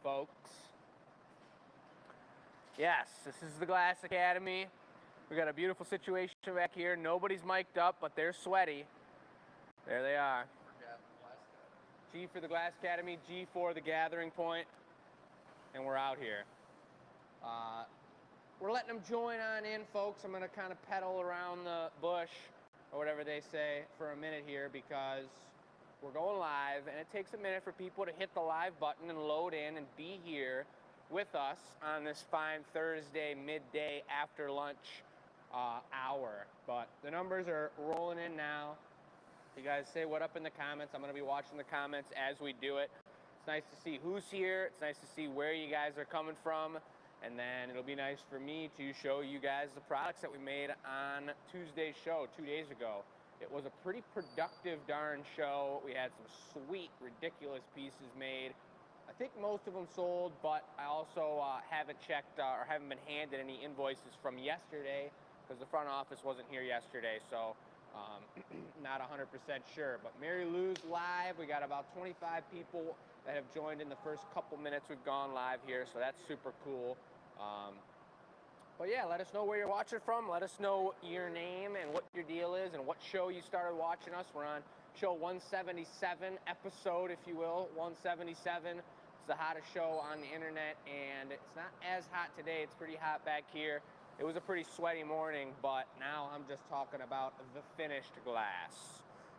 folks. Yes, this is the Glass Academy. We got a beautiful situation back here. Nobody's mic'd up, but they're sweaty. There they are. G for the Glass Academy, G for the gathering point, and we're out here. We're letting them join on in, folks. I'm going to kind of pedal around the bush, or whatever they say, for a minute here because we're going live, and it takes a minute for people to hit the live button and load in and be here with us on this fine Thursday midday after lunch hour. But the numbers are rolling in now. You guys say what up in the comments. I'm going to be watching the comments as we do it. It's nice to see who's here. It's nice to see where you guys are coming from. And then it'll be nice for me to show you guys the products that we made on Tuesday's show 2 days ago. It was a pretty productive darn show. We had some sweet, ridiculous pieces made. I think most of them sold, but I also haven't checked or haven't been handed any invoices from yesterday because the front office wasn't here yesterday, so not 100% sure. But Mary Lou's live. We got about 25 people that have joined in the first couple minutes we've gone live here, so that's super cool. But yeah, let us know where you're watching from. Let us know your name and what your deal is and what show you started watching us. We're on show 177 episode, if you will. 177. It's the hottest show on the internet, and it's not as hot today. It's pretty hot back here. It was a pretty sweaty morning, but now I'm just talking about the finished glass.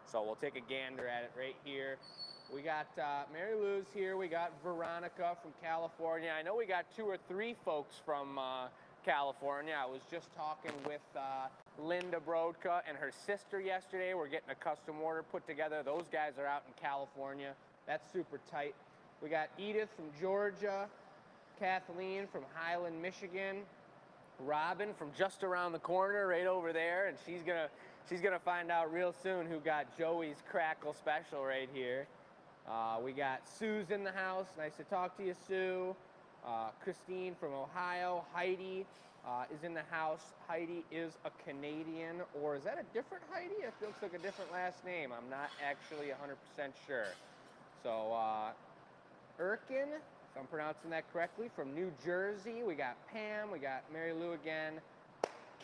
So we'll take a gander at it right here. We got Mary Lou's here. We got Veronica from California. I know we got 2 or 3 folks from California. I was just talking with Linda Brodka and her sister yesterday. We're getting a custom order put together. Those guys are out in California. That's super tight. We got Edith from Georgia, Kathleen from Highland, Michigan, Robin from just around the corner right over there, and she's gonna find out real soon who got Joey's Crackle special right here. We got Sue's in the house. Nice to talk to you, Sue. Christine from Ohio. Heidi is in the house. Heidi is a Canadian, or is that a different Heidi? It looks like a different last name. I'm not actually 100% sure. So, Erkin, if I'm pronouncing that correctly, from New Jersey. We got Pam. We got Mary Lou again.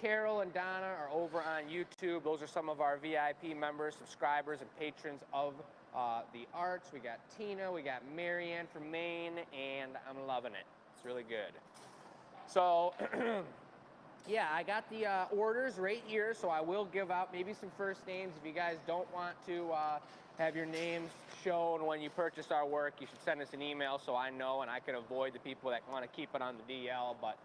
Carol and Donna are over on YouTube. Those are some of our VIP members, subscribers, and patrons of the arts. We got Tina, we got Marianne from Maine, and I'm loving it. It's really good. So, yeah, I got the orders right here, so I will give out maybe some first names. If you guys don't want to have your names shown when you purchase our work, you should send us an email so I know and I can avoid the people that want to keep it on the DL. But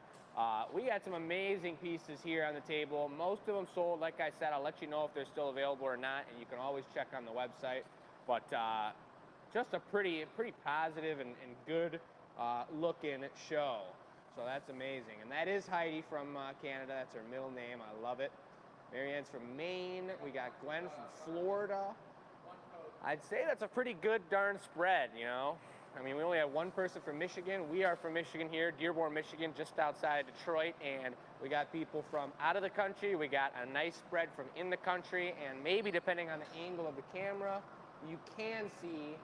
we got some amazing pieces here on the table. Most of them sold. Like I said, I'll let you know if they're still available or not, and you can always check on the website. But just a pretty positive and good looking show. So that's amazing. And that is Heidi from Canada. That's her middle name. I love it. Marianne's from Maine. We got Glenn from Florida. I'd say that's a pretty good darn spread, you know. I mean, we only have one person from Michigan. We are from Michigan here, Dearborn, Michigan, just outside Detroit. And we got people from out of the country. We got a nice spread from in the country. And maybe depending on the angle of the camera, you can see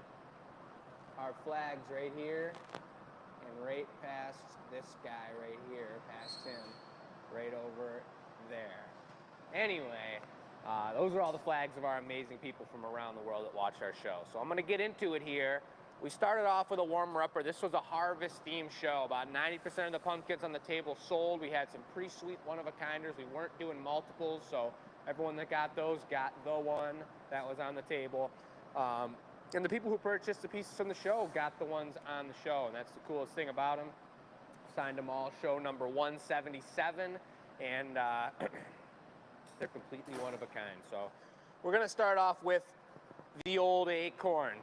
our flags right here and right past this guy right here, past him, right over there. Anyway, those are all the flags of our amazing people from around the world that watch our show. So I'm going to get into it here. We started off with a warmer-upper. This was a harvest-themed show. About 90% of the pumpkins on the table sold. We had some pretty sweet one-of-a-kinders. We weren't doing multiples, so everyone that got those got the one that was on the table. And the people who purchased the pieces from the show got the ones on the show, and that's the coolest thing about them. Signed them all, show number 177, and they're completely one of a kind. So we're going to start off with the old Acorn.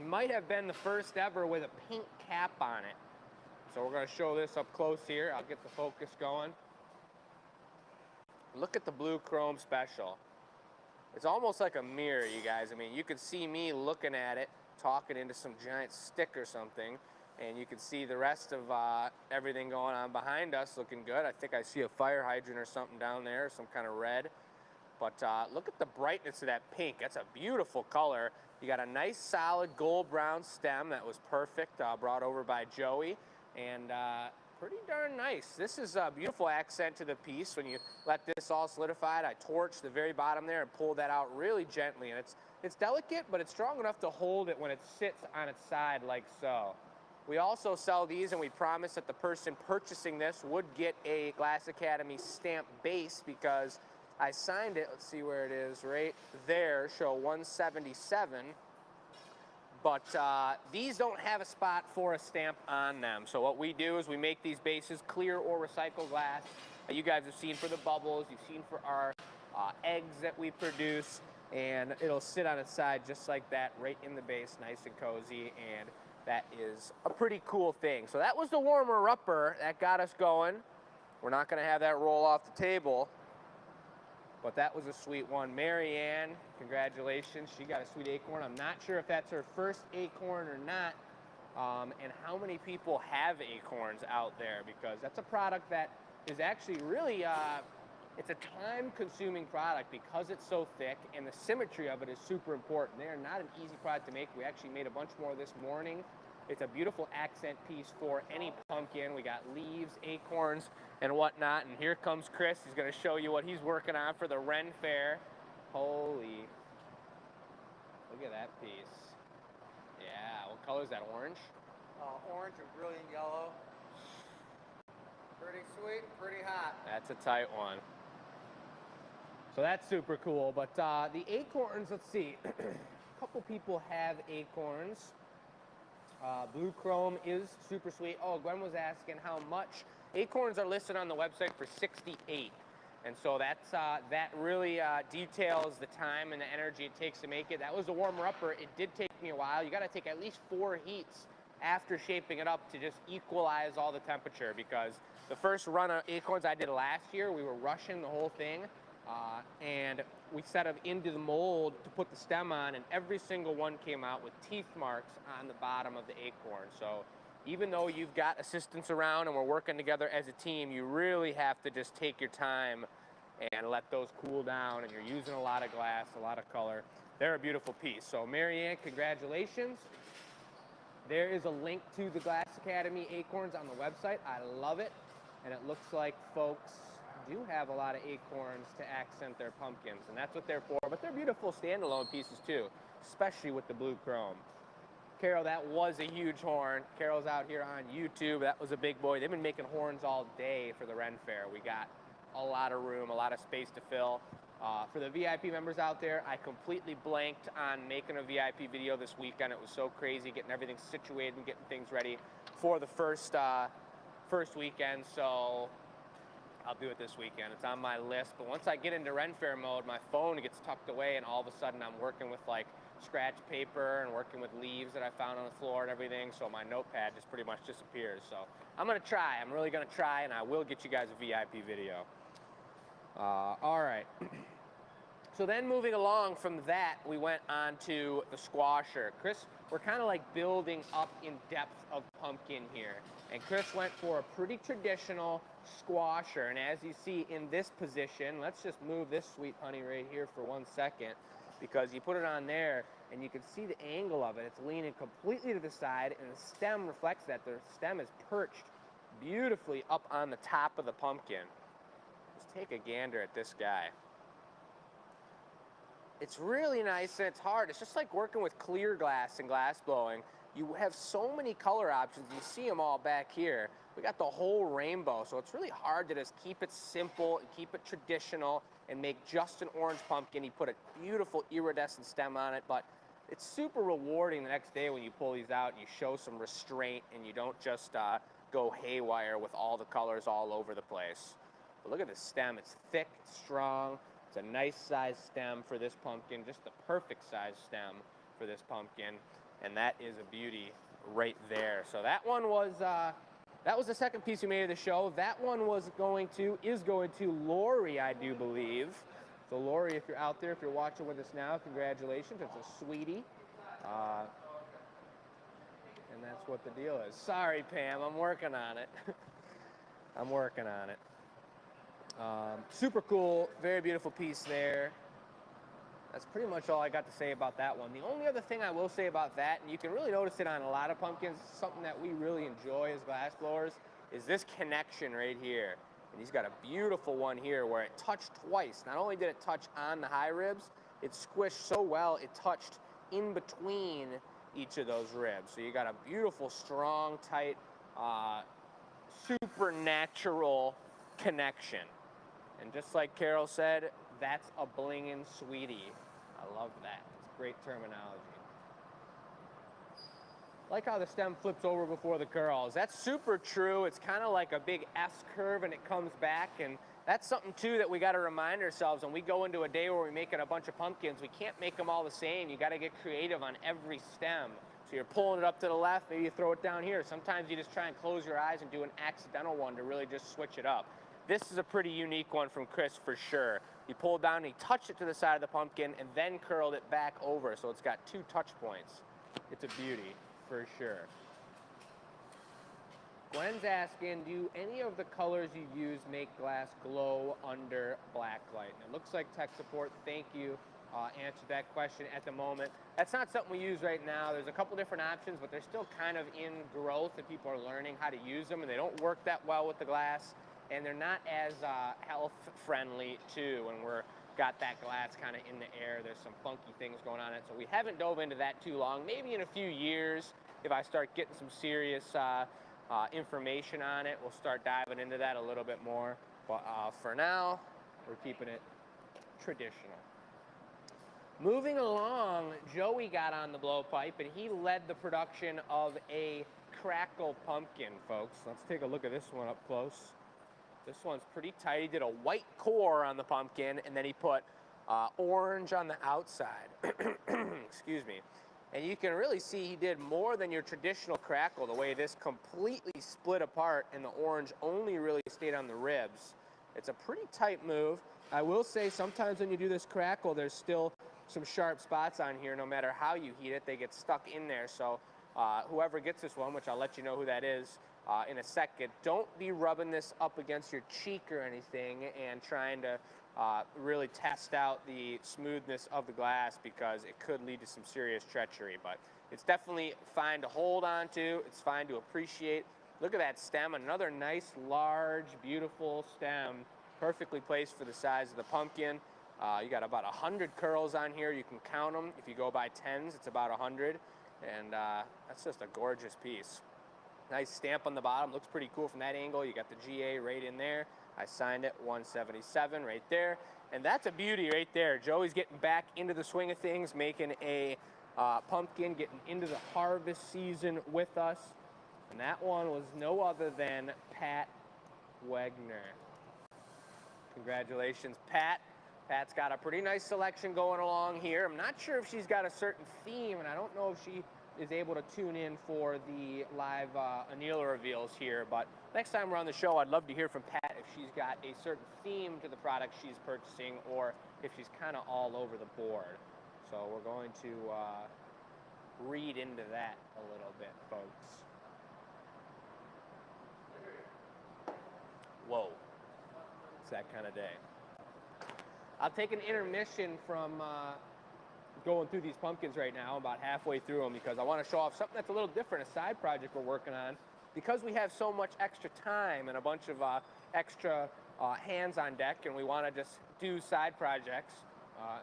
You might have been the first ever with a pink cap on it. So we're going to show this up close here. I'll get the focus going. Look at the blue chrome special. It's almost like a mirror, you guys. I mean, you could see me looking at it, talking into some giant stick or something, and you can see the rest of everything going on behind us looking good. I think I see a fire hydrant or something down there, some kind of red. But look at the brightness of that pink. That's a beautiful color. You got a nice solid gold brown stem that was perfect, brought over by Joey, and pretty darn nice. This is a beautiful accent to the piece. When you let this all solidify, I torch the very bottom there and pull that out really gently, and it's delicate, but it's strong enough to hold it when it sits on its side like so. We also sell these, and we promise that the person purchasing this would get a Glass Academy stamp base, because I signed it. Let's see where it is, right there, show 177. But these don't have a spot for a stamp on them. So what we do is we make these bases clear or recycled glass that you guys have seen for the bubbles, you've seen for our eggs that we produce, and it'll sit on its side just like that, right in the base, nice and cozy, and that is a pretty cool thing. So that was the warmer-upper that got us going. We're not gonna have that roll off the table, but that was a sweet one. Mary Ann, congratulations. She got a sweet acorn. I'm not sure if that's her first acorn or not, and how many people have acorns out there, because that's a product that is actually really, it's a time-consuming product because it's so thick, and the symmetry of it is super important. They are not an easy product to make. We actually made a bunch more this morning. It's a beautiful accent piece for any pumpkin. We got leaves, acorns, and whatnot. And here comes Chris. He's going to show you what he's working on for the Ren Fair. Holy, look at that piece. Yeah, what color is that, orange? Orange and brilliant yellow. Pretty sweet, pretty hot. That's a tight one. So that's super cool. But the acorns, let's see. A couple people have acorns. Blue chrome is super sweet. Oh, Gwen was asking how much. Acorns are listed on the website for $68. And so that's that really details the time and the energy it takes to make it. That was a warmer-upper. It did take me a while. You got to take at least 4 heats after shaping it up to just equalize all the temperature, because the first run of acorns I did last year, we were rushing the whole thing, and we set them into the mold to put the stem on, and every single one came out with teeth marks on the bottom of the acorn. So even though you've got assistants around and we're working together as a team, you really have to just take your time and let those cool down, and you're using a lot of glass, a lot of color. They're a beautiful piece. So Mary Ann, congratulations. There is a link to the Glass Academy acorns on the website. I love it. And it looks like folks do have a lot of acorns to accent their pumpkins, and that's what they're for. But they're beautiful standalone pieces too, especially with the blue chrome. Carol, that was a huge horn. Carol's out here on YouTube. That was a big boy. They've been making horns all day for the Ren Fair. We got a lot of room, a lot of space to fill. For the VIP members out there, I completely blanked on making a VIP video this weekend. It was so crazy getting everything situated and getting things ready for the first weekend, so I'll do it this weekend. It's on my list, but once I get into Ren Fair mode, my phone gets tucked away, and all of a sudden I'm working with like scratch paper and working with leaves that I found on the floor and everything, so my notepad just pretty much disappears. So I'm gonna try. I'm really gonna try, and I will get you guys a VIP video. All right. So then moving along from that, we went on to the squasher. Chris, we're kind of like building up in depth of pumpkin here. And Chris went for a pretty traditional squasher. And as you see in this position, let's just move this sweet honey right here for 1 second, because you put it on there and you can see the angle of it. It's leaning completely to the side, and the stem reflects that. The stem is perched beautifully up on the top of the pumpkin. Let's take a gander at this guy. It's really nice, and it's hard. It's just like working with clear glass and glass blowing. You have so many color options. You see them all back here. We got the whole rainbow, so it's really hard to just keep it simple and keep it traditional and make just an orange pumpkin. You put a beautiful iridescent stem on it, but it's super rewarding the next day when you pull these out and you show some restraint and you don't just go haywire with all the colors all over the place. But look at this stem. It's thick, it's strong. It's a nice size stem for this pumpkin, just the perfect size stem for this pumpkin, and that is a beauty right there. So that one was the second piece we made of the show. That one is going to Lori, I do believe. So Lori, if you're out there, if you're watching with us now, congratulations. It's a sweetie. And that's what the deal is. Sorry, Pam, I'm working on it. I'm working on it. Super cool, very beautiful piece there. That's pretty much all I got to say about that one. The only other thing I will say about that, and you can really notice it on a lot of pumpkins, something that we really enjoy as glass blowers, is this connection right here. And he's got a beautiful one here where it touched twice. Not only did it touch on the high ribs, it squished so well it touched in between each of those ribs. So you got a beautiful, strong, tight, supernatural connection. And just like Carol said, that's a blingin' sweetie. I love that. It's great terminology. Like how the stem flips over before the curls. That's super true. It's kind of like a big S curve and it comes back. And that's something too that we got to remind ourselves when we go into a day where we're making a bunch of pumpkins. We can't make them all the same. You got to get creative on every stem. So you're pulling it up to the left, maybe you throw it down here. Sometimes you just try and close your eyes and do an accidental one to really just switch it up. This is a pretty unique one from Chris for sure. He pulled down and he touched it to the side of the pumpkin and then curled it back over. So it's got 2 touch points. It's a beauty for sure. Gwen's asking, do any of the colors you use make glass glow under black light? And it looks like tech support, thank you, answered that question at the moment. That's not something we use right now. There's a couple different options, but they're still kind of in growth and people are learning how to use them, and they don't work that well with the glass. And they're not as health friendly too when we're got that glass kind of in the air. There's some funky things going on in it. So we haven't dove into that too long. Maybe in a few years, if I start getting some serious information on it, we'll start diving into that a little bit more. But for now, we're keeping it traditional. Moving along, Joey got on the blowpipe and he led the production of a Crackle pumpkin, folks. Let's take a look at this one up close. This one's pretty tight. He did a white core on the pumpkin, and then he put orange on the outside. Excuse me. And you can really see he did more than your traditional Crackle, the way this completely split apart and the orange only really stayed on the ribs. It's a pretty tight move. I will say sometimes when you do this Crackle, there's still some sharp spots on here. No matter how you heat it, they get stuck in there. So whoever gets this one, which I'll let you know who that is, in a second, don't be rubbing this up against your cheek or anything and trying to really test out the smoothness of the glass, because it could lead to some serious treachery. But it's definitely fine to hold on to. It's fine to appreciate. Look at that stem, another nice, large, beautiful stem, perfectly placed for the size of the pumpkin. You got about 100 curls on here. You can count them. If you go by tens, it's about 100. And that's just a gorgeous piece. Nice stamp on the bottom, looks pretty cool from that angle. You got the GA right in there. I signed it, 177 right there. And that's a beauty right there. Joey's getting back into the swing of things, making a pumpkin, getting into the harvest season with us. And that one was no other than Pat Wegner. Congratulations, Pat. Pat's got a pretty nice selection going along here. I'm not sure if she's got a certain theme, and I don't know if she is able to tune in for the live Annealer reveals here, but next time we're on the show, I'd love to hear from Pat if she's got a certain theme to the product she's purchasing, or if she's kind of all over the board. So we're going to read into that a little bit, folks. Whoa, it's that kind of day. I'll take an intermission from going through these pumpkins right now, about halfway through them, because I want to show off something that's a little different, a side project we're working on. Because we have so much extra time and a bunch of extra hands on deck, and we want to just do side projects.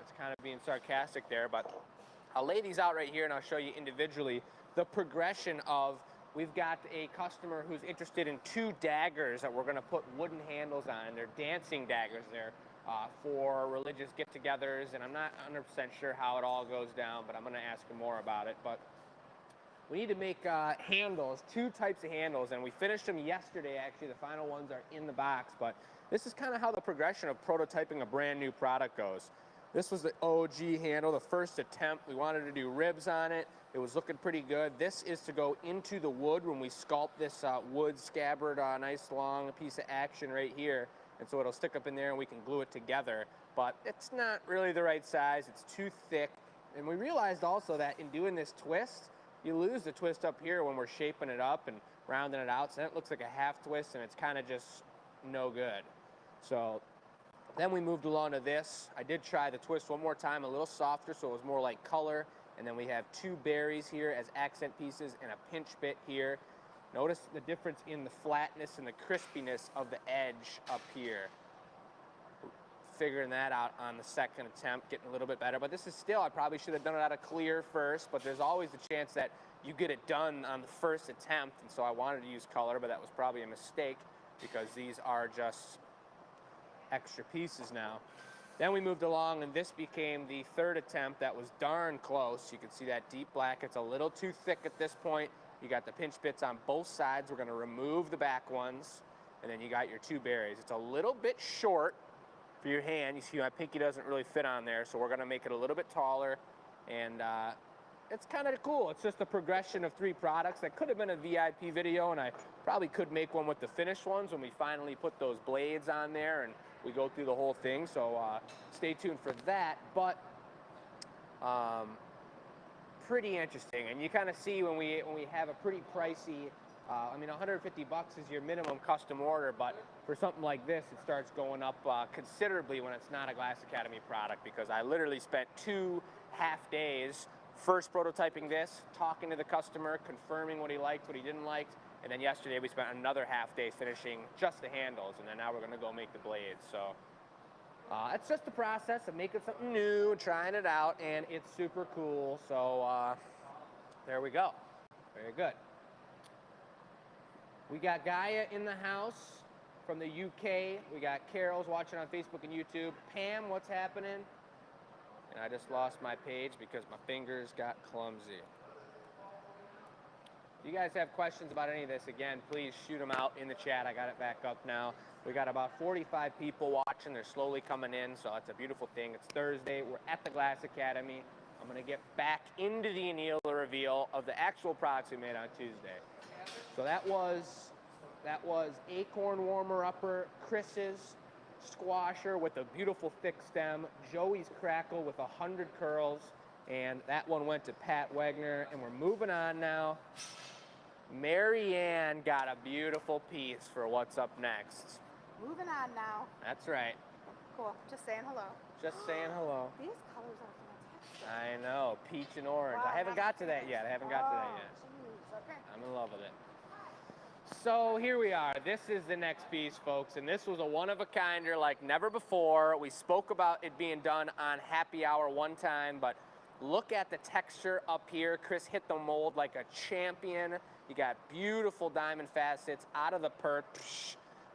It's kind of being sarcastic there, but I'll lay these out right here and I'll show you individually the progression of, we've got a customer who's interested in 2 daggers that we're going to put wooden handles on. They're dancing daggers. They're for religious get-togethers, and I'm not 100% sure how it all goes down, but I'm going to ask him more about it. But we need to make handles, 2 types of handles, and we finished them yesterday, actually. The final ones are in the box, but this is kind of how the progression of prototyping a brand new product goes. This was the OG handle, the first attempt. We wanted to do ribs on it. It was looking pretty good. This is to go into the wood when we sculpt this wood scabbard, nice long piece of action right here. And so it'll stick up in there and we can glue it together. But it's not really the right size. It's too thick. And we realized also that in doing this twist, you lose the twist up here when we're shaping it up and rounding it out. So then it looks like a half twist and it's kind of just no good. So Then we moved along to this. I did try the twist one more time, a little softer, so it was more like color. And then we have 2 berries here as accent pieces and a pinch bit here. Notice the difference in the flatness and the crispiness of the edge up here. Figuring that out on the second attempt, getting a little bit better. But this is still, I probably should have done it out of clear first, but there's always the chance that you get it done on the first attempt. And so I wanted to use color, but that was probably a mistake because these are just extra pieces now. Then we moved along, and this became the third attempt that was darn close. You can see that deep black. It's a little too thick at this point. You got the pinch bits on both sides. We're going to remove the back ones, and then you got your 2 berries. It's a little bit short for your hand. You see my pinky doesn't really fit on there, so we're going to make it a little bit taller, and it's kind of cool. It's just a progression of 3 products. That could have been a VIP video, and I probably could make one with the finished ones when we finally put those blades on there and we go through the whole thing, so stay tuned for that. But pretty interesting, and you kind of see when we have a pretty pricey, I mean, 150 bucks is your minimum custom order, but for something like this, it starts going up considerably when it's not a Glass Academy product, because I literally spent 2 half days first prototyping this, talking to the customer, confirming what he liked, what he didn't like, and then yesterday we spent another half day finishing just the handles, and then now we're gonna go make the blades. So it's just the process of making something new, trying it out, and it's super cool. So there we go. Very good. We got Gaia in the house from the UK. We got Carol's watching on Facebook and YouTube. Pam, what's happening? And I just lost my page because my fingers got clumsy. If you guys have questions about any of this, again, please shoot them out in the chat. I got it back up now. We got about 45 people watching. They're slowly coming in, so that's a beautiful thing. It's Thursday. We're at the Glass Academy. I'm going to get back into the Annealer reveal of the actual products we made on Tuesday. So that was Acorn warmer upper, Chris's squasher with a beautiful thick stem, Joey's Crackle with 100 curls, and that one went to Pat Wagner. And we're moving on now. Marianne got a beautiful piece for what's up next. Moving on now. That's right. Cool. Just saying hello. Just saying hello. These colors are fantastic. I know, peach and orange. Wow, I haven't got to that yet. Jeez, okay. I'm in love with it. So here we are. This is the next piece, folks, and this was a one-of-a-kinder like never before. We spoke about it being done on happy hour one time, but look at the texture up here. Chris hit the mold like a champion. You got beautiful diamond facets out of the perk.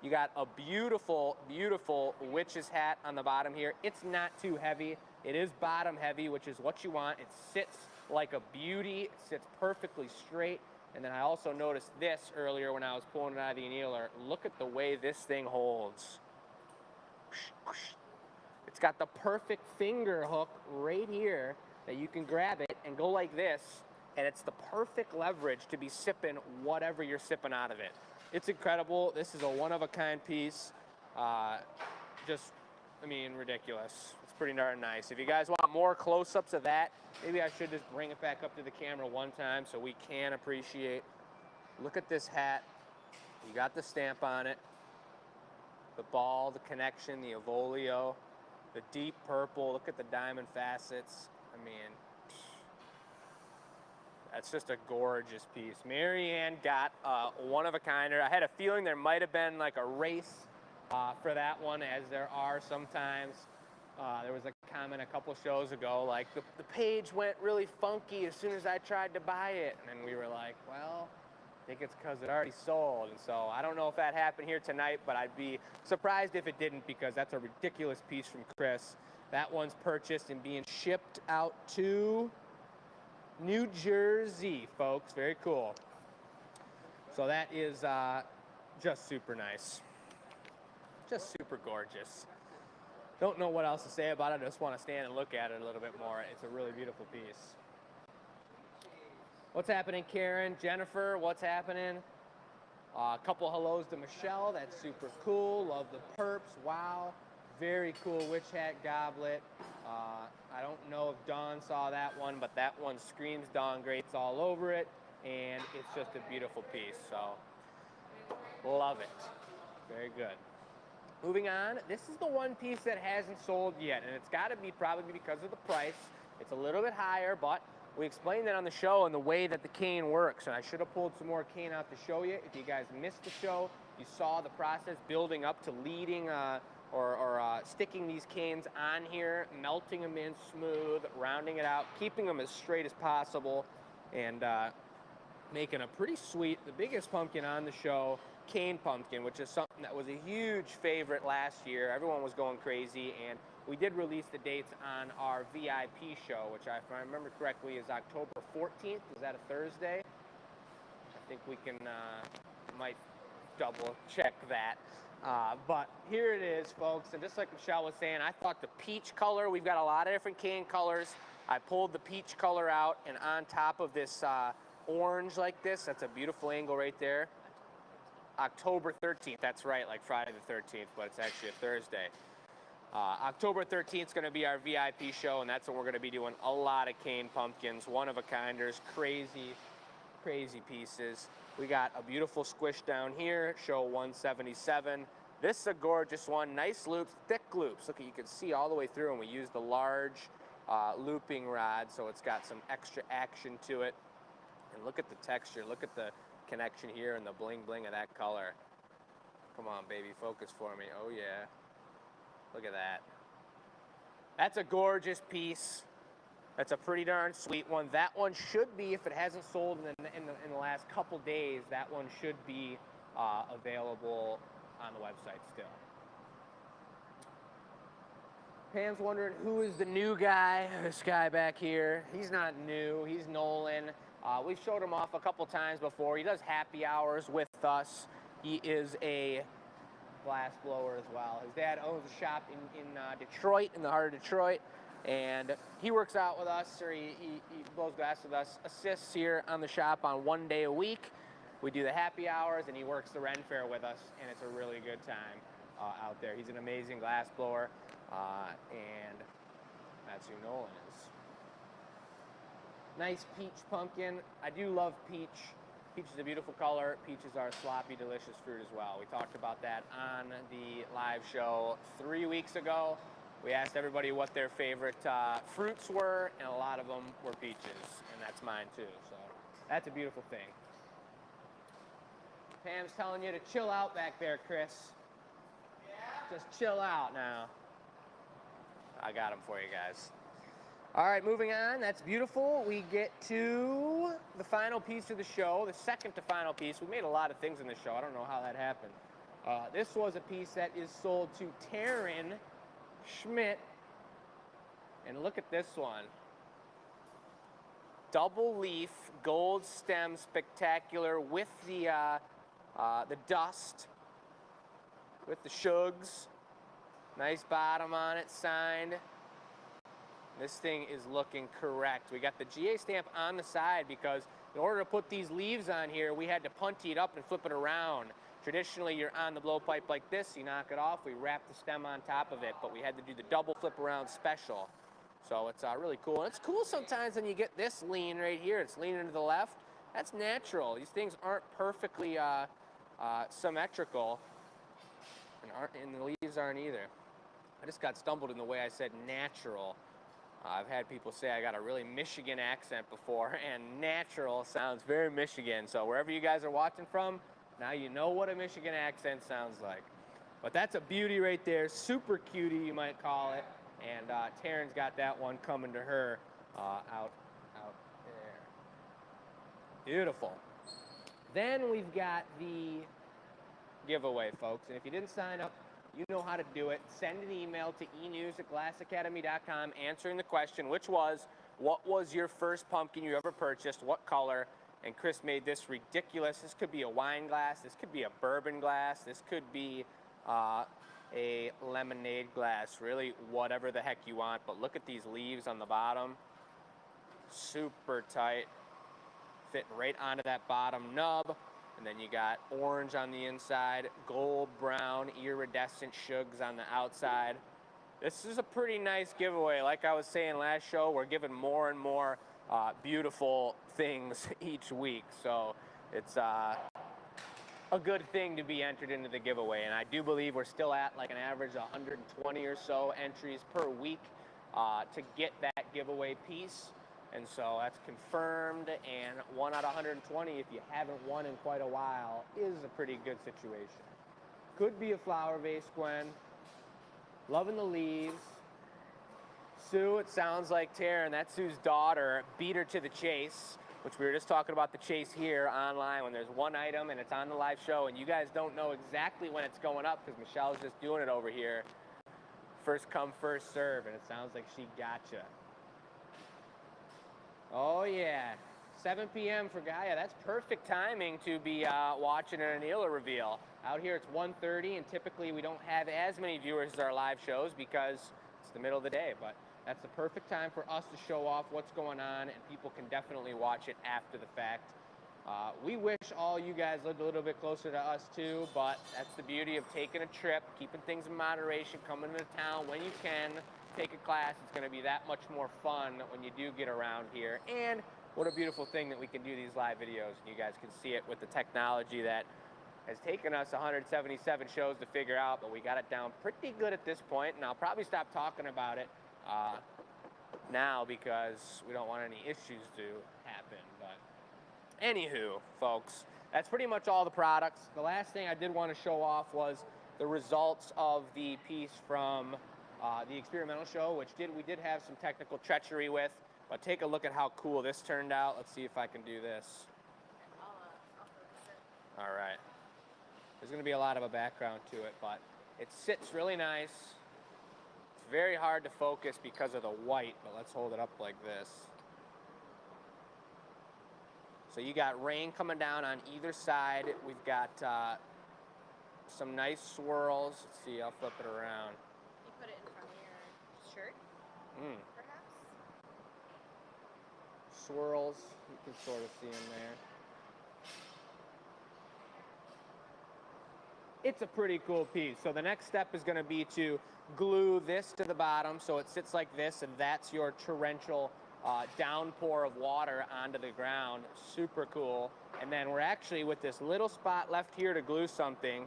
You got a beautiful, beautiful witch's hat on the bottom here. It's not too heavy. It is bottom heavy, which is what you want. It sits like a beauty. It sits perfectly straight. And then I also noticed this earlier when I was pulling it out of the annealer. Look at the way this thing holds. It's got the perfect finger hook right here that you can grab it and go like this. And it's the perfect leverage to be sipping whatever you're sipping out of it. It's incredible. This is a one-of-a-kind piece. Just, I mean, ridiculous. It's pretty darn nice. If you guys want more close-ups of that, maybe I should just bring it back up to the camera one time so we can appreciate. Look at this hat. You got the stamp on it. The ball, the connection, the Evolio, the deep purple. Look at the diamond facets. I mean, that's just a gorgeous piece. Marianne got one-of-a-kinder. I had a feeling there might have been like a race for that one, as there are sometimes. There was a comment a couple shows ago, like the page went really funky as soon as I tried to buy it. And then we were like, well, I think it's because it already sold. And so I don't know if that happened here tonight, but I'd be surprised if it didn't, because that's a ridiculous piece from Chris. That one's purchased and being shipped out to New Jersey, folks. Very cool. So that is just super nice. Just super gorgeous. Don't know what else to say about it. I just want to stand and look at it a little bit more. It's a really beautiful piece. What's happening, Karen? Jennifer, what's happening? A couple hellos to Michelle. That's super cool. Love the perps. Wow. Very cool witch hat goblet. I don't know if Dawn saw that one, but that one screams Dawn Greats all over it, and it's just a beautiful piece. So love it. Very good. Moving on, this is the one piece that hasn't sold yet, and it's got to be probably because of the price. It's a little bit higher, but we explained it on the show and the way that the cane works, and I should have pulled some more cane out to show you. If you guys missed the show, you saw the process building up to leading or sticking these canes on here, melting them in smooth, rounding it out, keeping them as straight as possible, and making a pretty sweet, the biggest pumpkin on the show, cane pumpkin, which is something that was a huge favorite last year. Everyone was going crazy, and we did release the dates on our VIP show, which if I remember correctly is October 14th. Is that a Thursday? I think we can, might double check that. But here it is, folks, and just like Michelle was saying, I thought the peach color, we've got a lot of different cane colors. I pulled the peach color out, and on top of this orange like this, that's a beautiful angle right there. October 13th, that's right, like Friday the 13th, but it's actually a Thursday. October 13th is going to be our VIP show, and that's when we're going to be doing a lot of cane pumpkins, one-of-a-kinders, crazy, crazy pieces. We got a beautiful squish down here, show 177. This is a gorgeous one, nice loops, thick loops. Look, you can see all the way through, and we used the large looping rod, so it's got some extra action to it. And look at the texture, look at the connection here and the bling bling of that color. Come on, baby, focus for me. Oh yeah, look at that. That's a gorgeous piece. That's a pretty darn sweet one. That one should be, if it hasn't sold in the last couple days, that one should be available on the website still. Pam's wondering who is the new guy. This guy back here, he's not new, he's Nolan. We've showed him off a couple times before. He does happy hours with us. He is a glass blower as well. His dad owns a shop in Detroit, in the heart of Detroit, and he works out with us, or he blows glass with us, assists here on the shop on 1 day a week. We do the happy hours, and he works the Ren Fair with us, and it's a really good time out there. He's an amazing glass blower, and that's who Nolan is. Nice peach pumpkin. I do love peach. Peach is a beautiful color. Peaches are a sloppy, delicious fruit as well. We talked about that on the live show 3 weeks ago. We asked everybody what their favorite fruits were, and a lot of them were peaches, and that's mine too. So that's a beautiful thing. Pam's telling you to chill out back there, Chris. Yeah? Just chill out now. I got them for you guys. All right, moving on. That's beautiful. We get to the final piece of the show, the second to final piece. We made a lot of things in the show. I don't know how that happened. This was a piece that is sold to Taryn Schmidt. And look at this one. Double leaf, gold stem, spectacular with the dust, with the shugs. Nice bottom on it, signed. This thing is looking correct. We got the GA stamp on the side because in order to put these leaves on here, we had to puntee it up and flip it around. Traditionally, you're on the blowpipe like this, you knock it off, we wrap the stem on top of it, but we had to do the double flip around special. So it's really cool. And it's cool sometimes when you get this lean right here. It's leaning to the left. That's natural. These things aren't perfectly symmetrical, and the leaves aren't either. I just got stumbled in the way I said natural. I've had people say I got a really Michigan accent before, and natural sounds very Michigan. So wherever you guys are watching from, now you know what a Michigan accent sounds like. But that's a beauty right there, super cutie you might call it. And Taryn's got that one coming to her out there. Beautiful. Then we've got the giveaway, folks. And if you didn't sign up, you know how to do it. Send an email to enews@glassacademy.com answering the question, which was, what was your first pumpkin you ever purchased? What color? And Chris made this ridiculous. This could be a wine glass. This could be a bourbon glass. This could be a lemonade glass. Really, whatever the heck you want. But look at these leaves on the bottom. Super tight. Fitting right onto that bottom nub. And then you got orange on the inside, gold, brown, iridescent shugs on the outside. This is a pretty nice giveaway. Like I was saying last show, we're giving more and more beautiful things each week. So it's a good thing to be entered into the giveaway. And I do believe we're still at like an average 120 or so entries per week to get that giveaway piece. And so that's confirmed, and 1 out of 120, if you haven't won in quite a while, is a pretty good situation. Could be a flower vase, Gwen. Loving the leaves. Sue, it sounds like Taryn, that's Sue's daughter, beat her to the chase, which we were just talking about the chase here online when there's one item and it's on the live show and you guys don't know exactly when it's going up because Michelle's just doing it over here. First come, first serve, and it sounds like she gotcha. Oh yeah, 7 p.m. for Gaia. That's perfect timing to be watching an Annealer reveal. Out here it's 1:30, and typically we don't have as many viewers as our live shows because it's the middle of the day, but that's the perfect time for us to show off what's going on, and people can definitely watch it after the fact. We wish all you guys lived a little bit closer to us too, but that's the beauty of taking a trip, keeping things in moderation, coming into town when you can, take a class. It's going to be that much more fun when you do get around here. And what a beautiful thing that we can do these live videos, and you guys can see it with the technology that has taken us 177 shows to figure out, but we got it down pretty good at this point, and I'll probably stop talking about it now because we don't want any issues to happen. But anywho, folks, that's pretty much all the products. The last thing I did want to show off was the results of the piece from the experimental show, which we did have some technical treachery with, but take a look at how cool this turned out. Let's see if I can do this. All right. There's going to be a lot of a background to it, but it sits really nice. It's very hard to focus because of the white, but let's hold it up like this. So you got rain coming down on either side. We've got some nice swirls. Let's see, I'll flip it around. You put it in front of your shirt, perhaps? Swirls, you can sort of see them there. It's a pretty cool piece. So the next step is going to be to glue this to the bottom so it sits like this, and that's your torrential downpour of water onto the ground. Super cool. And then we're actually, with this little spot left here to glue something,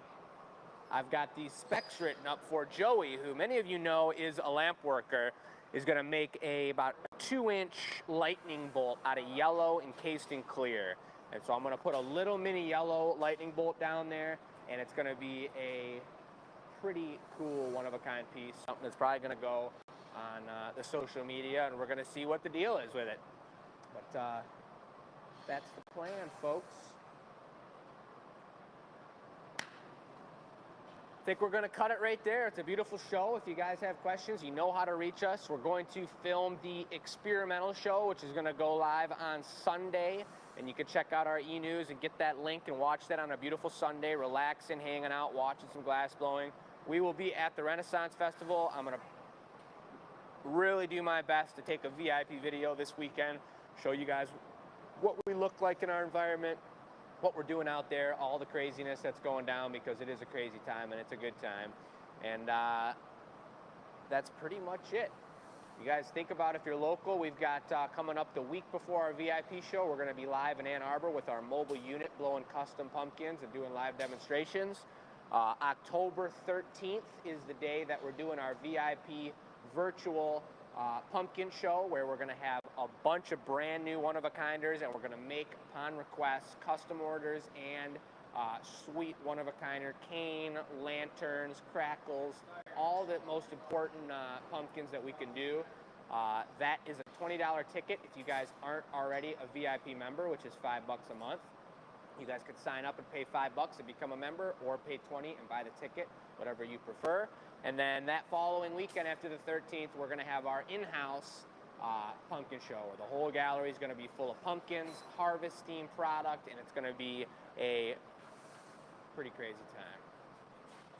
I've got these specs written up for Joey, who many of you know is a lamp worker, is going to make about a 2-inch lightning bolt out of yellow encased in clear. And so I'm going to put a little mini yellow lightning bolt down there, and it's going to be a pretty cool one-of-a-kind piece. Something that's probably going to go on the social media, and we're going to see what the deal is with it. But that's the plan, folks. I think we're going to cut it right there. It's a beautiful show. If you guys have questions, you know how to reach us. We're going to film the experimental show, which is going to go live on Sunday. And you can check out our e-news and get that link and watch that on a beautiful Sunday, relaxing, hanging out, watching some glass blowing. We will be at the Renaissance Festival. I'm going to really do my best to take a VIP video this weekend, show you guys what we look like in our environment, what we're doing out there, all the craziness that's going down, because it is a crazy time and it's a good time. And that's pretty much it. You guys think about if you're local, we've got coming up the week before our VIP show, we're going to be live in Ann Arbor with our mobile unit blowing custom pumpkins and doing live demonstrations. October 13th is the day that we're doing our VIP virtual pumpkin show, where we're going to have a bunch of brand new one-of-a-kinders, and we're going to make, upon request, custom orders and sweet one-of-a-kinder cane, lanterns, crackles, all the most important pumpkins that we can do. That is a $20 ticket if you guys aren't already a VIP member, which is $5 a month. You guys could sign up and pay $5 and become a member, or pay $20 and buy the ticket, whatever you prefer. And then that following weekend after the 13th, we're going to have our in-house pumpkin show, where the whole gallery is going to be full of pumpkins, harvest-themed product, and it's going to be a pretty crazy time.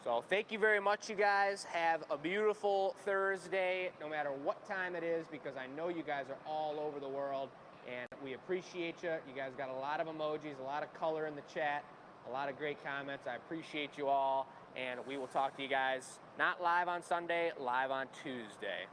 So thank you very much, you guys. Have a beautiful Thursday, no matter what time it is, because I know you guys are all over the world, and we appreciate you. You guys got a lot of emojis, a lot of color in the chat, a lot of great comments. I appreciate you all, and we will talk to you guys not live on Sunday, live on Tuesday.